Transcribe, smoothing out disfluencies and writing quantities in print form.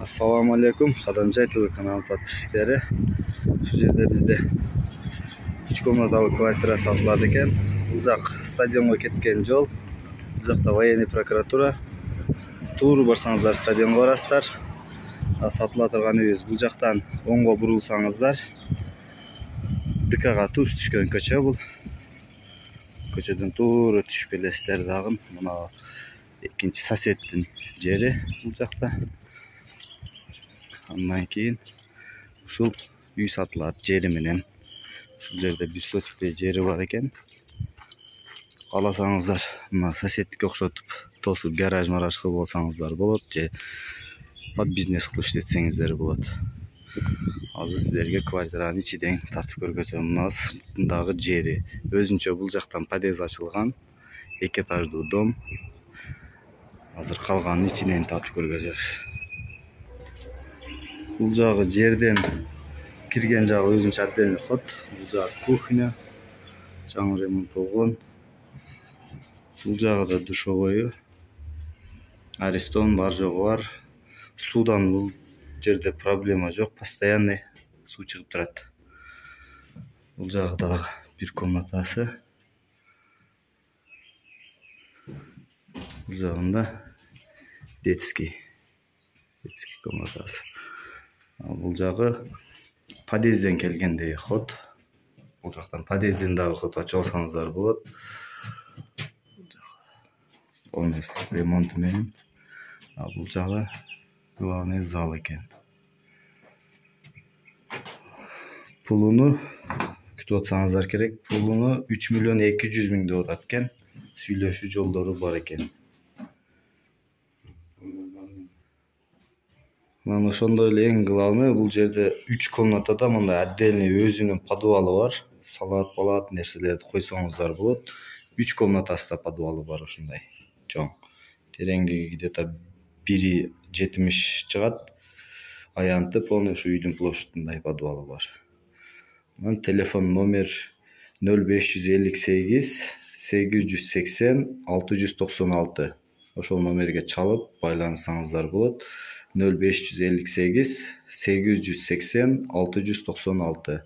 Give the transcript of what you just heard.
Assalamu alaikum, Qadamjay TV kanalı подписчиктери. Şu жерде bizde 3 комнаталы квартира сатылады екен. Бұл жақ стадионға кеткен жол. Бұл жақта военный прокуратура. Тур барсаңыздар стадионға барасыздар. Сатыла тұрған үйіңіз бұл жақтан оңға бұрылсаңыздар. ДК-ға туш түшкен көше бұл. Көшеден тура түшіп келесіздер дагы. Мына экинчи соседтин жери бұл жақта. Андан кейін ушул үй сатылат жери менен. Ушул жерде бир сотикте жери бар экен. Кааласаңыздар мына соседтикке окшотуп тосуп гараж кылып алсаңыздар болот, же под бизнес кылып иштетсеңиздер болот. Азыр сиздерге квартиранын ичиден тартып көргөзөм. Мына сыртындагы жери өзүнчө бул жактан подъезд ачылган, 2 этаждуу дом. Азыр калганын ичинен тартып көргөзөбүз. Бұл жағы жерден кирген жағы өзүнчө отдельный ход. Бұл жағы кухня, жаңы ремонт болгон. Бұл жағы да душевойы. Аристон бар жогу бар. Судан бұл жерде проблема жок, постоянный суу чыгып турат. Бұл жағы да бир комнатасы. Бұл жагында детский комнатасы. Бұл жағы подъезден келгендей ход. Бұл жақтан подъезден дагы ход ачып алсаңыздар болот. Полный ремонт менен. Бұл жағы главный зал экен. Пулуну күтүп атсаңыздар керек. Пулуну 3 миллион 200 миң деп атат экен. Сүйлөшүү жолдору бар экен. Мына ошондой эле эң главный бул жерде 3 комнатада мындай отдельный өзүнүн подвалы бар. Салат, палат нерселерди койсоңуздар болот. 3 комнатасында подвалы бар ушундай. Чоң. Тереңдиги где-то 1,70 чыгат. Аянты полный ушу үйдүн площадындай подвалы бар. Мына телефон номер 0558 880 696. Ошол номерге чалып байланышсаңыздар болот. 0558 880 696.